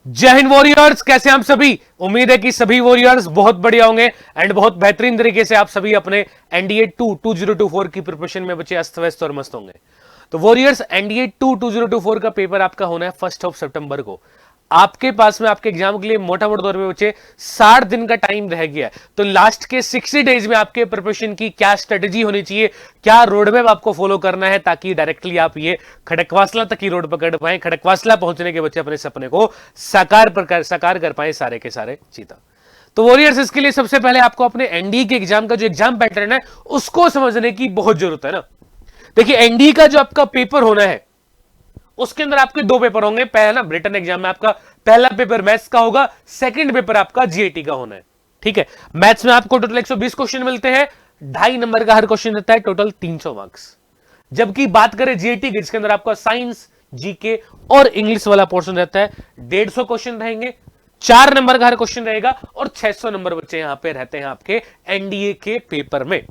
जय हिंद वॉरियर्स, कैसे हम सभी। उम्मीद है कि सभी वॉरियर्स बहुत बढ़िया होंगे एंड बहुत बेहतरीन तरीके से आप सभी अपने एनडीए 2024 की प्रिपरेशन में बचे अस्त व्यस्त और मस्त होंगे। तो वॉरियर्स, एनडीए 2024 का पेपर आपका होना है 1 सितंबर को। आपके पास में आपके एग्जाम के लिए मोटा मोटा तौर पे बच्चे 60 दिन का टाइम रह गया है। तो लास्ट के 60 डेज में आपके प्रिपरेशन की क्या स्ट्रेटेजी होनी चाहिए, क्या रोड मैप आपको फॉलो करना है, ताकि डायरेक्टली आप ये खड़कवासला तक की रोड पकड़ पाए, खड़कवासला पहुंचने के बच्चे अपने सपने को साकार कर पाए सारे के सारे चीता। तो वॉरियर्स, इसके लिए सबसे पहले आपको अपने एनडीए के एग्जाम का जो एग्जाम पैटर्न है उसको समझने की बहुत जरूरत है ना। देखिए, एनडीए का जो आपका पेपर होना है उसके अंदर आपके दो पेपर होंगे। पहला रिटन एग्जाम में आपका पहला पेपर मैथ्स का होगा, सेकंड पेपर आपका जीएटी का होना है। ठीक है, मैथ्स में आपको टोटल 120 क्वेश्चन मिलते हैं, 2.5 नंबर का हर क्वेश्चन रहता है, टोटल 300 मार्क्स। जबकि बात करें जीएटी की, जिसके अंदर आपका साइंस, जीके और इंग्लिश वाला पोर्शन रहता है, 150 क्वेश्चन रहेंगे, 4 नंबर का हर क्वेश्चन रहेगा और 600 नंबर बच्चे यहां पे रहते हैं आपके एनडीए के पेपर में।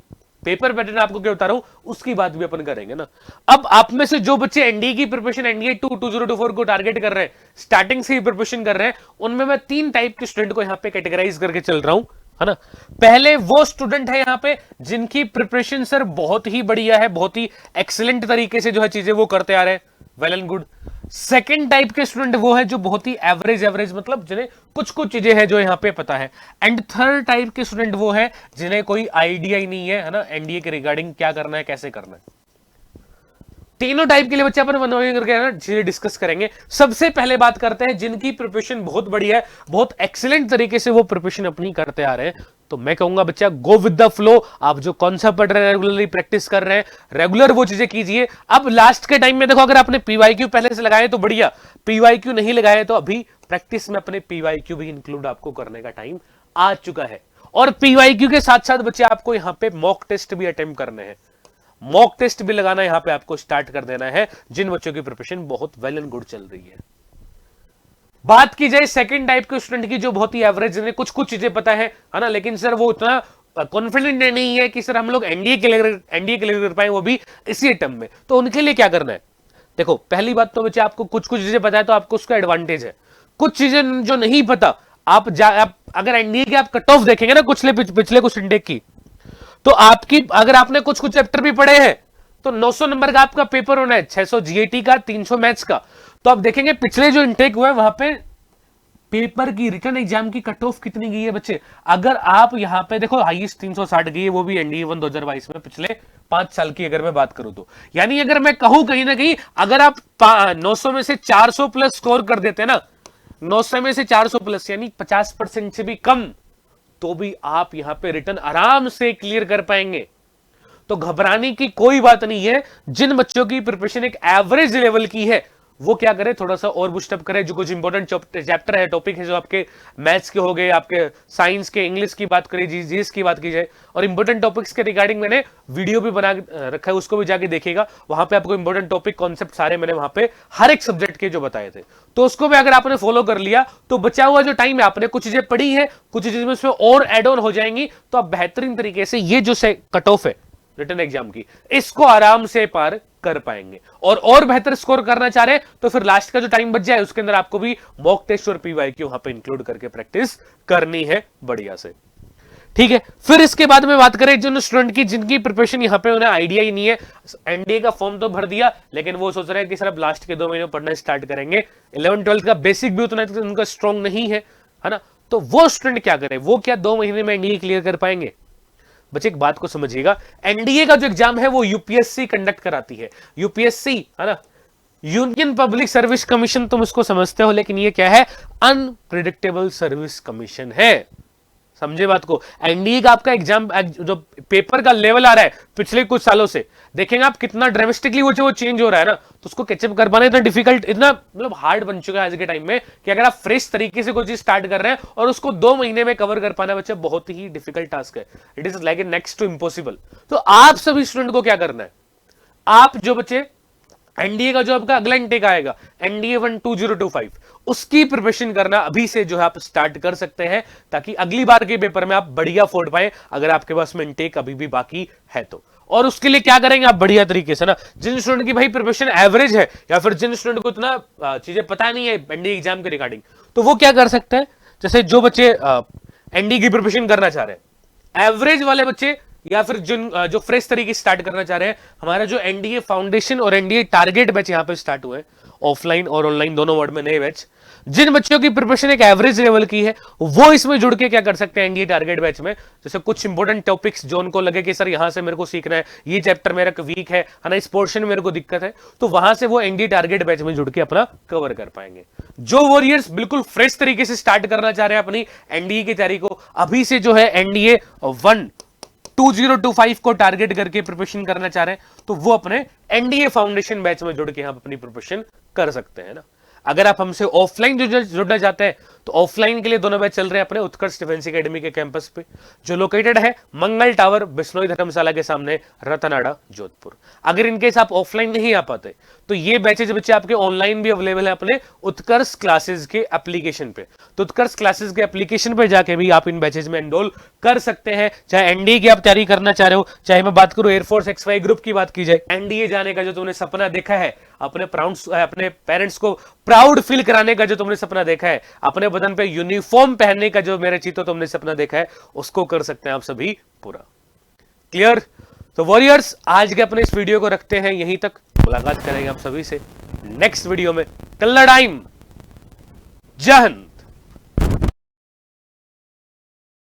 पेपर पैटर्न आपको क्या बता रहा हूं उसकी बात भी अपन करेंगे ना। अब आप में से जो बच्चे एनडीए की प्रिपरेशन एनडीए 2024 को टारगेट कर रहे हैं, स्टार्टिंग से ही प्रिपरेशन कर रहे हैं, उनमें मैं 3 टाइप के स्टूडेंट को यहां पे कैटेगराइज करके चल रहा हूं, है ना। पहले वो स्टूडेंट है यहां पे जिनकी प्रिपरेशन सर बहुत ही बढ़िया है, बहुत ही एक्सीलेंट तरीके से जो है चीजें वो करते आ रहे हैं, well and good. Second type के स्टूडेंट वो है जो बहुत ही एवरेज मतलब जिन्हें कुछ कुछ चीजें हैं जो यहां पे पता है। एंड थर्ड टाइप के स्टूडेंट वो है जिन्हें कोई आइडिया ही नहीं है ना, एनडीए के रिगार्डिंग क्या करना है, कैसे करना है। तीनों टाइप के लिए बच्चे अपन वन करके ना चीजें डिस्कस करेंगे। सबसे पहले बात करते हैं जिनकी प्रिपरेशन बहुत बढ़िया है, बहुत एक्सीलेंट तरीके से वो प्रिपरेशन अपनी करते आ रहे हैं। तो मैं कहूंगा बच्चा, गो विद द फ्लो। आप जो कौन सा पढ़ रहे हैं, रेगुलरली प्रैक्टिस कर रहे हैं, रेगुलर वो चीजें कीजिए। अब लास्ट के टाइम में देखो, अगर आपने पीवाईक्यू पहले से लगाए तो बढ़िया, पीवाईक्यू नहीं लगाए तो अभी प्रैक्टिस में अपने पीवाईक्यू भी इंक्लूड आपको करने का टाइम आ चुका है। और पीवाईक्यू के साथ साथ बच्चे आपको यहां पे मॉक टेस्ट भी अटेम्प्ट करने हैं, मॉक टेस्ट भी लगाना यहां पे आपको स्टार्ट कर देना है, जिन बच्चों की प्रिपरेशन बहुत वेल एंड गुड चल रही है। बात की जाए सेकंड टाइप के स्टूडेंट की, जो बहुत ही एवरेज, जिन्हें कुछ कुछ चीजें पता है ना, लेकिन सर वो उतना कॉन्फिडेंट नहीं है कि सर हम लोग एनडीए के लिए कर पाए, वो भी इसी टर्म में। तो उनके लिए क्या करना है? देखो, पहली बात तो बच्चे आपको कुछ कुछ चीजें पता है तो आपको उसका एडवांटेज है। कुछ चीजें जो नहीं पता, आप अगर एनडीए के आप कट ऑफ देखेंगे ना पिछले कुछ इंटेक की, तो आपकी अगर आपने कुछ कुछ चैप्टर भी पढ़े हैं तो 900 नंबर का आपका पेपर होना है, 600 जीएटी का, 300 मैथ्स का। तो आप देखेंगे पिछले जो इंटेक हुआ है वहां पे पेपर की रिटर्न एग्जाम की कट ऑफ कितनी गई है बच्चे। अगर आप यहां पे देखो, हाईएस्ट 360 गई है, वो भी एनडीए 1 2022 में, पिछले 5 साल की अगर मैं बात करूं तो। यानी अगर मैं कहूं कहीं ना कहीं, अगर आप 900 में से 400 प्लस स्कोर कर देते हैं ना, 900 में से 400 प्लस यानी 50% से भी कम, तो भी आप यहां पे रिटर्न आराम से क्लियर कर पाएंगे। तो घबराने की कोई बात नहीं है। जिन बच्चों की प्रिपरेशन एक एवरेज लेवल की है, वो क्या करे, थोड़ा सा और बूस्टअप करे। जो कुछ इंपॉर्टेंट चैप्टर है, टॉपिक है, जो आपके मैथ्स के हो गए, आपके साइंस के, इंग्लिश की बात करें, जीएस की बात की जाए, और इंपॉर्टेंट टॉपिक्स के रिगार्डिंग मैंने वीडियो भी बना रखा है, उसको भी जाके देखिएगा। वहां पे आपको इंपॉर्टेंट टॉपिक, कॉन्सेप्ट सारे मैंने वहां पे हर एक सब्जेक्ट के जो बताए थे, तो उसको भी अगर आपने फॉलो कर लिया तो बचा हुआ जो टाइम है, आपने कुछ चीजें पढ़ी है, कुछ चीजें उसमें और एड ऑन हो जाएंगी, तो आप बेहतरीन तरीके से ये जो कट ऑफ है रिटन एग्जाम की, इसको आराम से पार कर पाएंगे। और बेहतर स्कोर करना चाह रहे हैं तो फिर लास्ट का जो टाइम बच जाए उसके अंदर आपको भी मॉक टेस्ट और पीवाईक्यू वहां पे इंक्लूड करके प्रैक्टिस करनी है बढ़िया से। ठीक है, फिर इसके बाद में बात करें जिन स्टूडेंट की, जिनकी प्रिपरेशन यहां पे उन्हें आइडिया ही नहीं है, एनडीए का फॉर्म तो भर दिया लेकिन वो सोच रहे हैं कि सर अब लास्ट के 2 महीने पढ़ना स्टार्ट करेंगे, 11-12 का बेसिक भी उतना उनका स्ट्रॉन्ग नहीं है ना। तो वो स्टूडेंट क्या करें, वो क्या 2 महीने में एनडीए क्लियर कर पाएंगे? बच्चे एक बात को समझिएगा, एनडीए का जो एग्जाम है वो यूपीएससी कंडक्ट कराती है। यूपीएससी, है ना, यूनियन पब्लिक सर्विस कमीशन, तुम इसको समझते हो, लेकिन ये क्या है? अनप्रिडिक्टेबल सर्विस कमीशन है। समझे बात को? एनडीए का आपका एग्जाम जो पेपर का लेवल आ रहा है पिछले कुछ सालों से, देखेंगे आप कितना ड्रामेस्टिकली वो चेंज हो रहा है ना। तो उसको कैचअप कर पाना इतना डिफिकल्ट, इतना मतलब हार्ड बन चुका है आज के टाइम में कि अगर आप फ्रेश तरीके से कोई चीज स्टार्ट कर रहे हैं और उसको 2 महीने में कवर कर पाना बच्चे बहुत ही डिफिकल्ट टास्क है। It is like a next to impossible. तो आप सभी स्टूडेंट को क्या करना है, आप जो बच्चे एनडीए का जो आपका अगला इंटेक आएगा, एनडीए 1 2025, उसकी प्रिपरेशन करना अभी से जो है आप स्टार्ट कर सकते हैं, ताकि अगली बार के पेपर में आप बढ़िया फोड़ पाए, अगर आपके पास में इंटेक अभी भी बाकी है तो। और उसके लिए क्या करेंगे आप बढ़िया तरीके से ना, जिन स्टूडेंट की भाई प्रिपरेशन एवरेज है या फिर जिन स्टूडेंट को इतना चीजें पता नहीं है एनडीए एग्जाम के रिगार्डिंग, तो वो क्या कर सकते हैं, जैसे जो बच्चे एनडीए की प्रिपरेशन करना चाह रहे हैं, एवरेज वाले बच्चे या फिर जिन जो फ्रेश तरीके से स्टार्ट करना चाह रहे हैं, हमारा जो एनडीए फाउंडेशन और एनडीए टारगेट बैच यहां पे स्टार्ट हुए, ऑफलाइन और ऑनलाइन दोनों वर्ड में नए बैच, जिन बच्चों की प्रिपरेशन एक एवरेज लेवल की है वो इसमें जुड़ के क्या कर सकते हैं एनडीए टारगेट बैच में, जैसे कुछ इंपॉर्टेंट टॉपिक्स जो उनको लगे कि सर यहां से मेरे को सीखना है, ये चैप्टर मेरा वीक है ना, इस पोर्शन में मेरे को दिक्कत है, तो वहां से वो एनडीए टारगेट बैच में जुड़ के अपना कवर कर पाएंगे। जो वॉरियर्स बिल्कुल फ्रेश तरीके से स्टार्ट करना चाह रहे हैं अपनी एनडीए की तैयारी को, अभी से जो है एनडीए 2025 को टारगेट करके प्रिपरेशन करना चाह रहे हैं, तो वो अपने एनडीए फाउंडेशन बैच में जुड़ के हम अपनी प्रिपरेशन कर सकते हैं ना। अगर आप हमसे ऑफलाइन जुड़ना चाहते हैं तो ऑफलाइन के लिए दोनों बैच चल रहे हैं अपने उत्कर्ष डिफेंस एकेडमी के कैंपस पे, जो लोकेटेड है मंगल टावर बिश्नोई धर्मशाला के सामने, रतनाड़ा, जोधपुर। अगर इनकेस आप ऑफलाइन नहीं आ पाते तो ये बैचेज बच्चे आपके ऑनलाइन भी अवेलेबल है अपने उत्कर्ष क्लासेस के एप्लीकेशन पे, तो उत्कर्ष क्लासेस के एप्लीकेशन पे जाके भी आप इन बैचेज में एनरोल कर सकते हैं। चाहे एनडीए की आप तैयारी करना चाह रहे हो, चाहे मैं बात करूं एयरफोर्स XY ग्रुप की बात की जाए, एनडीए जाने का जो तुमने सपना देखा है, अपने पेरेंट्स को प्राउड फील कराने का जो तुमने सपना देखा है, अपने बदन पे यूनिफॉर्म पहनने का जो मेरे चीतो तुमने सपना देखा है, उसको कर सकते हैं आप सभी पूरा। क्लियर? तो वॉरियर्स आज के अपने इस वीडियो को रखते हैं यहीं तक, मुलाकात करेंगे आप सभी से नेक्स्ट वीडियो में। टिल द टाइम, जय हिंद।